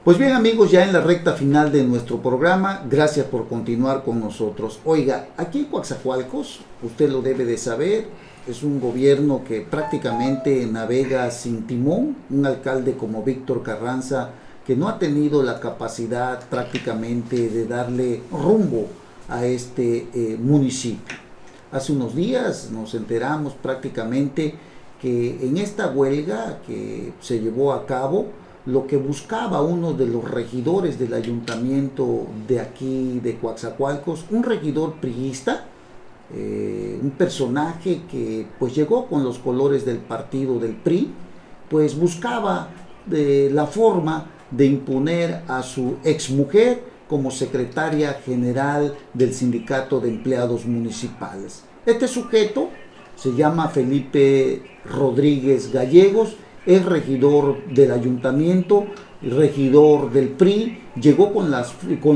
Speaker 3: Pues bien, amigos, ya en la recta final de nuestro programa, gracias por continuar con nosotros. Oiga, aquí en Coatzacoalcos, usted lo debe de saber, es un gobierno que prácticamente navega sin timón, un alcalde como Víctor Carranza que no ha tenido la capacidad prácticamente de darle rumbo a este municipio. Hace unos días nos enteramos prácticamente que en esta huelga que se llevó a cabo, lo que buscaba uno de los regidores del ayuntamiento de aquí de Coatzacoalcos, un regidor priista, un personaje que pues llegó con los colores del partido del PRI, pues buscaba la forma de imponer a su exmujer como secretaria general del Sindicato de Empleados Municipales. Este sujeto se llama Felipe Rodríguez Gallegos, es regidor del ayuntamiento, regidor del PRI, llegó con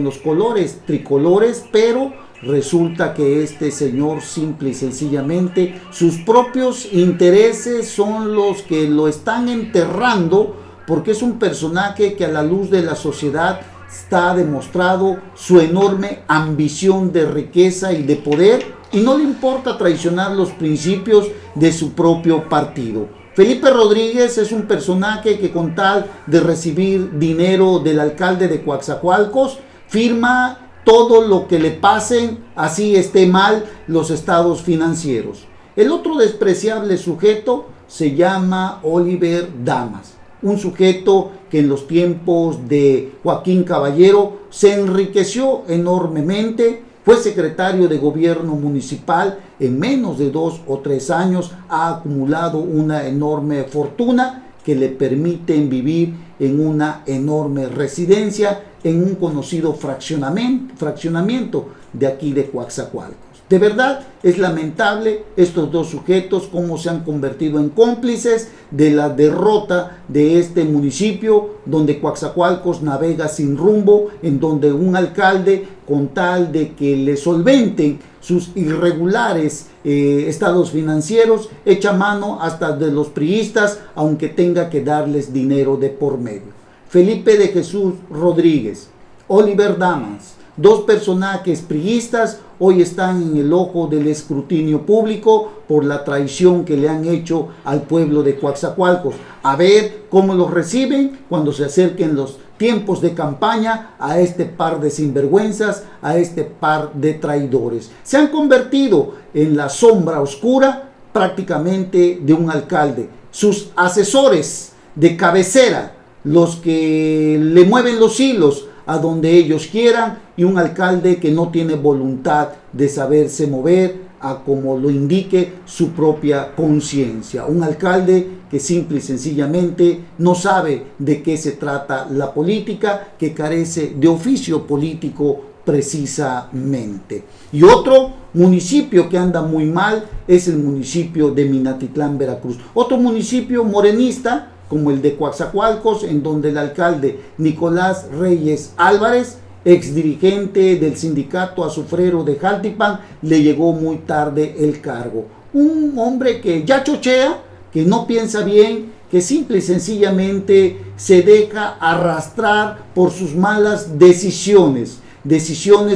Speaker 3: los colores tricolores, pero resulta que este señor simple y sencillamente sus propios intereses son los que lo están enterrando, porque es un personaje que a la luz de la sociedad está demostrado su enorme ambición de riqueza y de poder, y no le importa traicionar los principios de su propio partido. Felipe Rodríguez es un personaje que con tal de recibir dinero del alcalde de Coatzacoalcos, firma todo lo que le pasen, así esté mal, los estados financieros. El otro despreciable sujeto se llama Oliver Damas, un sujeto que en los tiempos de Joaquín Caballero se enriqueció enormemente, fue secretario de gobierno municipal, en menos de 2 o 3 años ha acumulado una enorme fortuna que le permiten vivir en una enorme residencia en un conocido fraccionamiento de aquí de Coatzacoalcos. De verdad es lamentable estos dos sujetos cómo se han convertido en cómplices de la derrota de este municipio donde Coatzacoalcos navega sin rumbo, en donde un alcalde con tal de que le solventen sus irregulares estados financieros echa mano hasta de los priistas, aunque tenga que darles dinero de por medio. Felipe de Jesús Rodríguez, Oliver Damas, dos personajes priistas hoy están en el ojo del escrutinio público por la traición que le han hecho al pueblo de Coatzacoalcos. A ver cómo los reciben cuando se acerquen los tiempos de campaña a este par de sinvergüenzas, a este par de traidores. Se han convertido en la sombra oscura prácticamente de un alcalde. Sus asesores de cabecera, los que le mueven los hilos a donde ellos quieran, y un alcalde que no tiene voluntad de saberse mover a como lo indique su propia conciencia. Un alcalde que simple y sencillamente no sabe de qué se trata la política, que carece de oficio político precisamente. Y otro municipio que anda muy mal es el municipio de Minatitlán, Veracruz. Otro municipio morenista como el de Coatzacoalcos, en donde el alcalde Nicolás Reyes Álvarez, ex dirigente del sindicato azufrero de Jaltipan, le llegó muy tarde el cargo. Un hombre que ya chochea, que no piensa bien, que simple y sencillamente se deja arrastrar por sus malas decisiones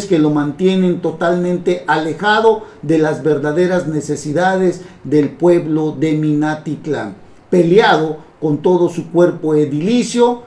Speaker 3: que lo mantienen totalmente alejado de las verdaderas necesidades del pueblo de Minatitlán. Peleado con todo su cuerpo edilicio,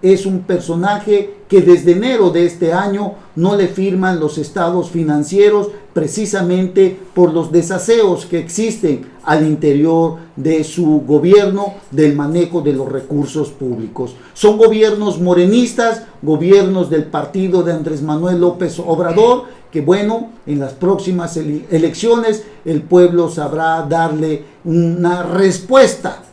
Speaker 3: es un personaje que desde enero de este año no le firman los estados financieros, precisamente por los desaseos que existen al interior de su gobierno del manejo de los recursos públicos. Son gobiernos morenistas, gobiernos del partido de Andrés Manuel López Obrador, que bueno, en las próximas elecciones el pueblo sabrá darle una respuesta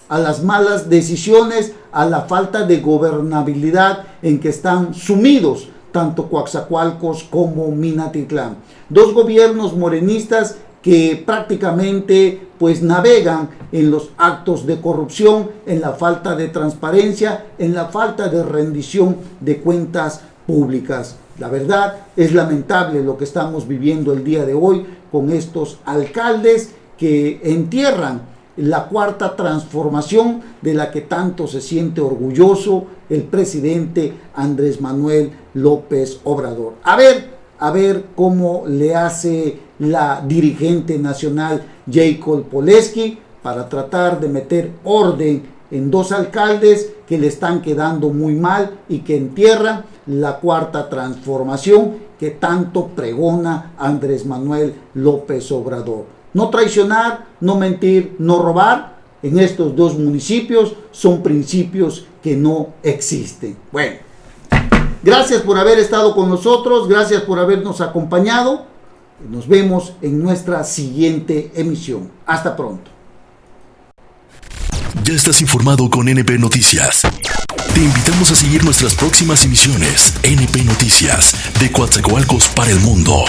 Speaker 3: a las malas decisiones, a la falta de gobernabilidad en que están sumidos tanto Coatzacoalcos como Minatitlán. Dos gobiernos morenistas que prácticamente pues navegan en los actos de corrupción, en la falta de transparencia, en la falta de rendición de cuentas públicas. La verdad es lamentable lo que estamos viviendo el día de hoy con estos alcaldes que entierran la cuarta transformación de la que tanto se siente orgulloso el presidente Andrés Manuel López Obrador. A ver cómo le hace la dirigente nacional Jacob Polensky para tratar de meter orden en dos alcaldes que le están quedando muy mal y que entierran la cuarta transformación que tanto pregona Andrés Manuel López Obrador. No traicionar, no mentir, no robar, en estos dos municipios son principios que no existen. Bueno, gracias por haber estado con nosotros, gracias por habernos acompañado. Nos vemos en nuestra siguiente emisión. Hasta pronto.
Speaker 1: Ya estás informado con NP Noticias. Te invitamos a seguir nuestras próximas emisiones. NP Noticias, de Coatzacoalcos para el mundo.